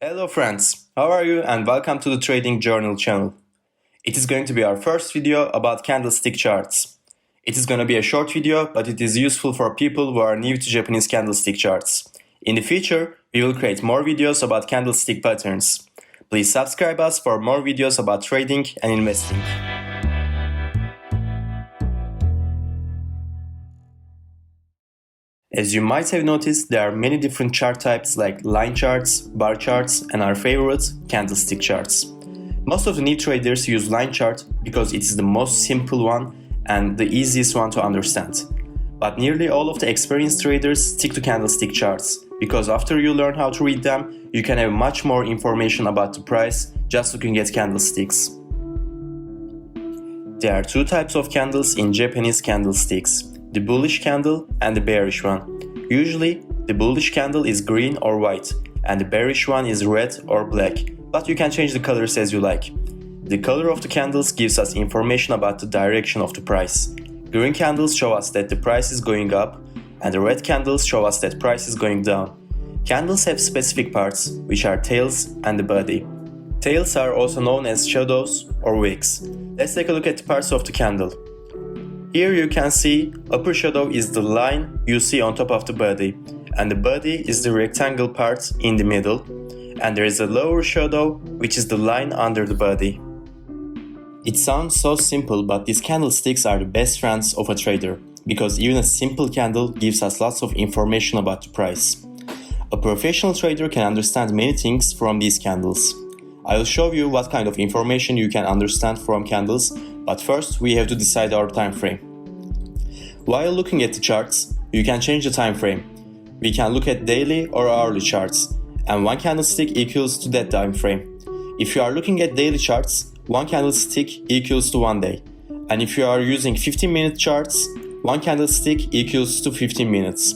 Hello friends, how are you and welcome to the Trading Journal channel. It is going to be our first video about candlestick charts. It is going to be a short video, but it is useful for people who are new to Japanese candlestick charts. In the future, we will create more videos about candlestick patterns. Please subscribe us for more videos about trading and investing. As you might have noticed, there are many different chart types like line charts, bar charts, and our favorite, candlestick charts. Most of the new traders use line chart because it is the most simple one and the easiest one to understand. But nearly all of the experienced traders stick to candlestick charts because after you learn how to read them, you can have much more information about the price just looking at candlesticks. There are two types of candles in Japanese candlesticks, the bullish candle and the bearish one. Usually, the bullish candle is green or white, and the bearish one is red or black, but you can change the colors as you like. The color of the candles gives us information about the direction of the price. Green candles show us that the price is going up, and the red candles show us that price is going down. Candles have specific parts, which are tails and the body. Tails are also known as shadows or wicks. Let's take a look at the parts of the candle. Here you can see upper shadow is the line you see on top of the body, and the body is the rectangle part in the middle, and there is a lower shadow which is the line under the body. It sounds so simple, but these candlesticks are the best friends of a trader, because even a simple candle gives us lots of information about the price. A professional trader can understand many things from these candles. I will show you what kind of information you can understand from candles, but first we have to decide our time frame. While looking at the charts, you can change the time frame. We can look at daily or hourly charts, and one candlestick equals to that time frame. If you are looking at daily charts, one candlestick equals to 1 day, and if you are using 15-minute charts, one candlestick equals to 15 minutes.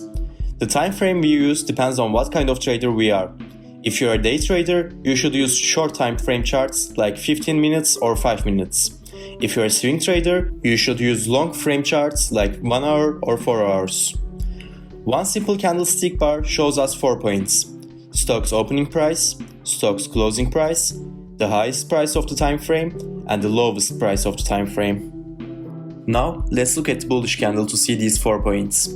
The time frame we use depends on what kind of trader we are. If you are a day trader, you should use short time frame charts like 15 minutes or 5 minutes. If you are a swing trader, you should use long frame charts like 1 hour or 4 hours. One simple candlestick bar shows us 4 points: stock's opening price, stock's closing price, the highest price of the time frame, and the lowest price of the time frame. Now, let's look at the bullish candle to see these 4 points.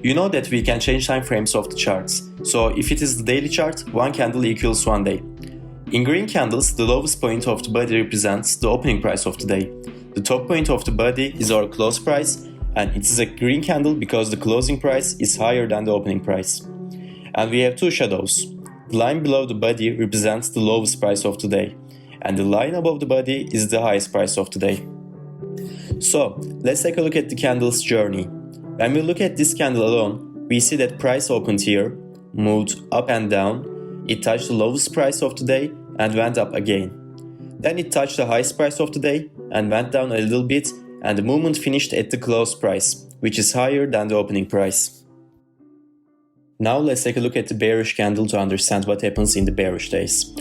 You know that we can change time frames of the charts, so if it is the daily chart, one candle equals 1 day. In green candles, the lowest point of the body represents the opening price of the day. The top point of the body is our close price, and it is a green candle because the closing price is higher than the opening price. And we have two shadows. The line below the body represents the lowest price of the day, and the line above the body is the highest price of the day. So, let's take a look at the candle's journey. When we look at this candle alone, we see that price opened here, moved up and down, it touched the lowest price of the day and went up again. Then it touched the highest price of the day and went down a little bit, and the movement finished at the close price, which is higher than the opening price. Now let's take a look at the bearish candle to understand what happens in the bearish days.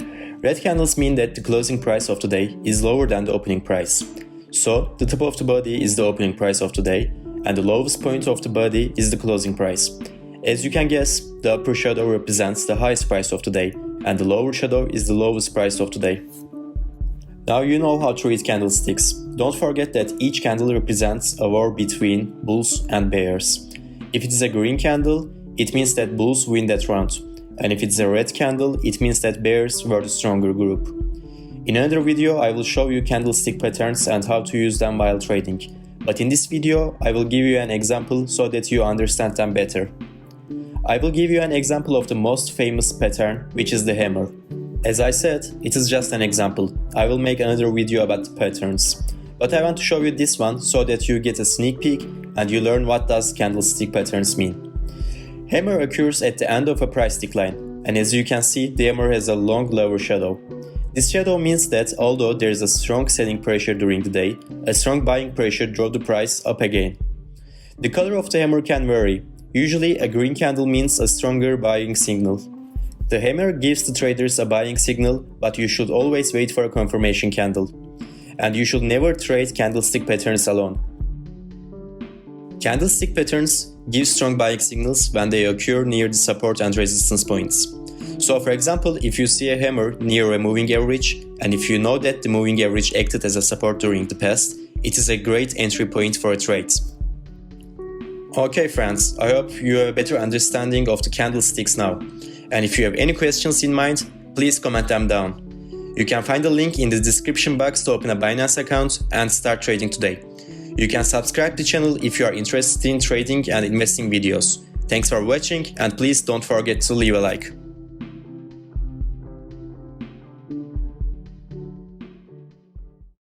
Red candles mean that the closing price of the day is lower than the opening price. So the top of the body is the opening price of the day, and the lowest point of the body is the closing price. As you can guess, the upper shadow represents the highest price of the day, and the lower shadow is the lowest price of the day. Now you know how to read candlesticks. Don't forget that each candle represents a war between bulls and bears. If it is a green candle, it means that bulls win that round, and if it's a red candle, it means that bears were the stronger group. In another video, I will show you candlestick patterns and how to use them while trading, but in this video, I will give you an example so that you understand them better. I will give you an example of the most famous pattern, which is the hammer. As I said, it is just an example. I will make another video about the patterns. But I want to show you this one so that you get a sneak peek and you learn what does candlestick patterns mean. Hammer occurs at the end of a price decline, and as you can see, the hammer has a long lower shadow. This shadow means that although there is a strong selling pressure during the day, a strong buying pressure drove the price up again. The color of the hammer can vary. Usually, a green candle means a stronger buying signal. The hammer gives the traders a buying signal, but you should always wait for a confirmation candle. And you should never trade candlestick patterns alone. Candlestick patterns give strong buying signals when they occur near the support and resistance points. So for example, if you see a hammer near a moving average, and if you know that the moving average acted as a support during the past, it is a great entry point for a trade. Okay friends, I hope you have a better understanding of the candlesticks now. And if you have any questions in mind, please comment them down. You can find the link in the description box to open a Binance account and start trading today. You can subscribe to the channel if you are interested in trading and investing videos. Thanks for watching, and please don't forget to leave a like.